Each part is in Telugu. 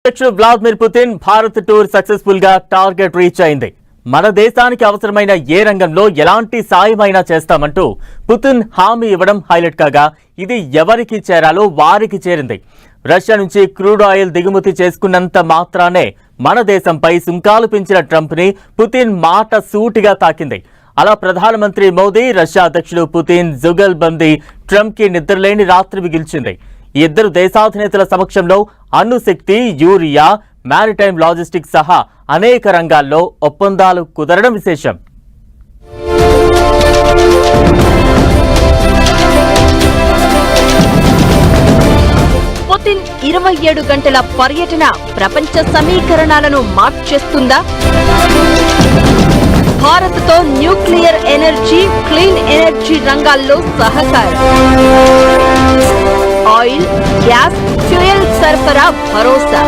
అధ్యక్షుడు Vladimir Putin Bharat tour successful గా టార్గెట్ రీచ్ అయింది. మన దేశానికి అవసరమైన ఏ రంగంలో ఎలాంటి సాయమైనా చేస్తామంటూ పుతిన్ హామీ ఇవ్వడం హైలైట్ కాగా ఇది ఎవరికి చేరాలో వారికి చేరింది. రష్యా నుంచి క్రూడ్ ఆయిల్ దిగుమతి చేసుకున్నంత మాత్రానే మన దేశంపై సుంకాలు పెంచిన ట్రంప్ ని పుతిన్ మాట సూటిగా తాకింది. అలా ప్రధానమంత్రి మోదీ, రష్యా అధ్యక్షుడు పుతిన్ జుగల్బందీ ట్రంప్ కి నిద్రలేని రాత్రి మిగిల్చింది. ఈ ఇద్దరు దేశాధినేతల సమక్షంలో అణుశక్తి, యూరియా, మారిటైమ్ లాజిస్టిక్స్ సహా అనేక రంగాల్లో ఒప్పందాలు కుదరడం విశేషం. పుతిన్ 27 గంటల పర్యటన ప్రపంచ సమీకరణాలను మార్చేస్తుందా? భారత్తో న్యూక్లియర్ ఎనర్జీ, క్లీన్ ఎనర్జీ రంగాల్లో సహకారం, ఆయిల్, గ్యాస్, ఫ్యూయల్ సరఫరా భరోసా,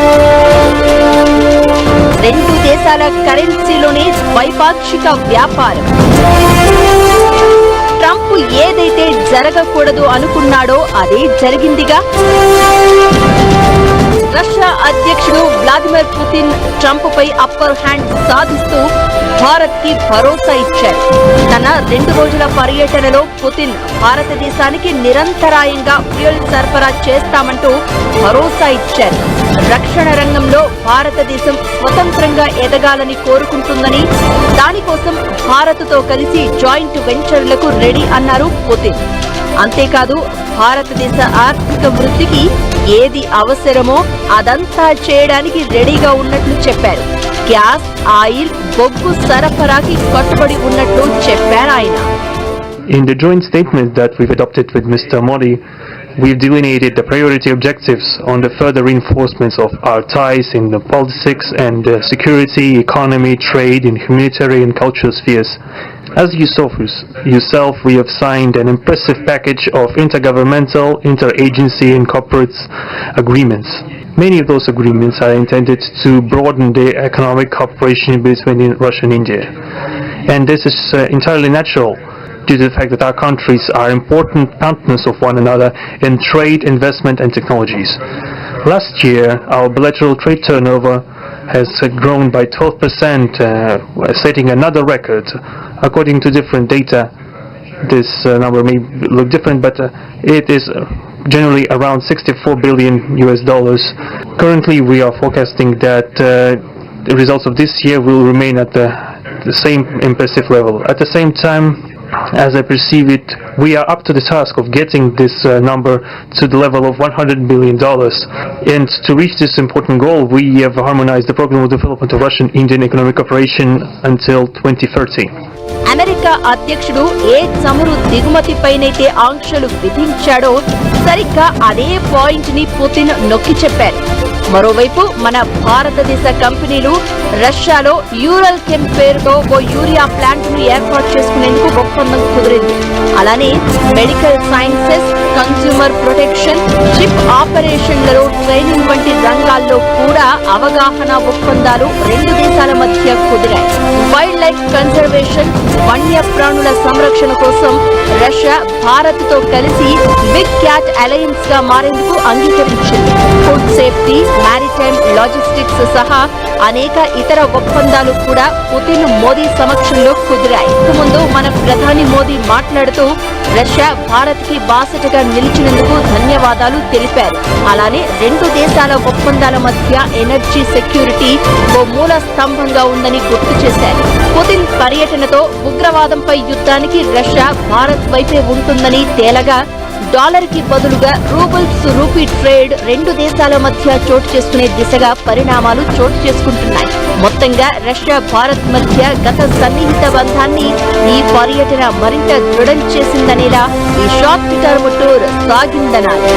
రెండు దేశాల కరెన్సీలోనే ద్వైపాక్షిక వ్యాపారం. ట్రంప్ ఏదైతే జరగకూడదు అనుకున్నాడో అదే జరిగిందిగా. రష్యా అధ్యక్షుడు వ్లాదిమిర్ పుతిన్ ట్రంప్ పై అప్పర్ హ్యాండ్ సాధిస్తూ భారత్ కి భరోసా ఇచ్చారు. తన 2 రోజుల పర్యటనలో పుతిన్ భారతదేశానికి నిరంతరాయంగా ఫ్యూయల్ సరఫరా చేస్తామంటూ భరోసా ఇచ్చారు. రక్షణ రంగంలో భారతదేశం స్వతంత్రంగా ఎదగాలని కోరుకుంటుందని, దానికోసం భారత్తో కలిసి జాయింట్ వెంచర్లకు రెడీ అన్నారు పుతిన్. అంతేకాదు, భారతదేశ ఆర్థిక వృద్ధికి ఏది అవసరమో అదంతా చేయడానికి రెడీగా ఉన్నట్లు చెప్పారు. గ్యాస్, ఆయిల్, బొగ్గు సరఫరాకి కట్టుబడి ఉన్నట్లు చెప్పారు ఆయన. In the joint statement that we've adopted with Mr. Modi, we've delineated the priority objectives on the further reinforcements of our ties in the politics and security, economy, trade, in humanitarian and cultural spheres. As you saw yourself, we have signed an impressive package of intergovernmental, interagency and corporate agreements. Many of those agreements are intended to broaden the economic cooperation between Russia and India. And this is entirely natural due to the fact that our countries are important partners of one another in trade, investment and technologies. Last year, our bilateral trade turnover has grown by 12%, setting another record. According to different data, this number may look different, but it is generally around $64 billion. Currently, we are forecasting that the results of this year will remain at the same impressive level. At the same time, as I perceive it, we are up to the task of getting this number to the level of $100 billion. And to reach this important goal, we have harmonized the program of development of Russian-Indian economic cooperation until 2030. America అధ్యక్షుడు ఏ చమురు దిగుమతిపైనైతే ఆంక్షలు విధించాడో సరిగ్గా అదే పాయింట్ ని పుతిన్ నొక్కి చెప్పారు. మరోవైపు మన భారతదేశ కంపెనీలు రష్యాలో యూరల్ కెమ్ పేరుతో ఓ యూరియా ప్లాంట్ ను ఏర్పాటు చేసుకునేందుకు ఒప్పందం కుదిరింది. అలానే medical sciences, consumer protection, ship ఆపరేషన్లలో ట్రైనింగ్ వంటి రంగాల్లో కూడా అవగాహన ఒప్పందాలు రెండు దేశాల మధ్య కుదిరాయి. వైల్డ్ లైఫ్ కన్జర్వేషన్, వన్య ప్రాణుల సంరక్షణ కోసం రష్యా భారత్ తో కలిసి బిగ్ క్యాట్ అలయన్స్ గా మారేందుకు అంగీకరించింది. ఫుడ్ సేఫ్టీ, మారిటైమ్ లాజిస్టిక్స్ సహా అనేక ఇతర ఒప్పందాలు కూడా పుతిన్, మోదీ సమక్షంలో కుదిరాయి. ముందు మన ప్రధాని మోదీ మాట్లాడుతూ రష్యా భారత్ కి బాసటగా నిలిచినందుకు ధన్యవాదాలు తెలిపారు. అలానే రెండు దేశాల ఒప్పందాల మధ్య ఎనర్జీ సెక్యూరిటీ ఓ మూల స్తంభంగా ఉందని గుర్తు చేశారు. పుతిన్ పర్యటనతో ఉగ్రవాదంపై యుద్ధానికి రష్యా భారత్ వైపే ఉంటుందని తేలగా, డాలర్ కి బదులుగా రూపీ ట్రేడ్ రెండు దేశాల మధ్య చోటు చేసుకునే దిశగా పరిణామాలు చోటు చేసుకుంటున్నాయి. మొత్తంగా రష్యా భారత్ మధ్య గత సన్నిహిత బంధాన్ని ఈ పర్యటన మరింత దృఢం చేసిందనేలా ఈ షార్ట్ టర్మ్ టూర్ సాగిందన్నారు.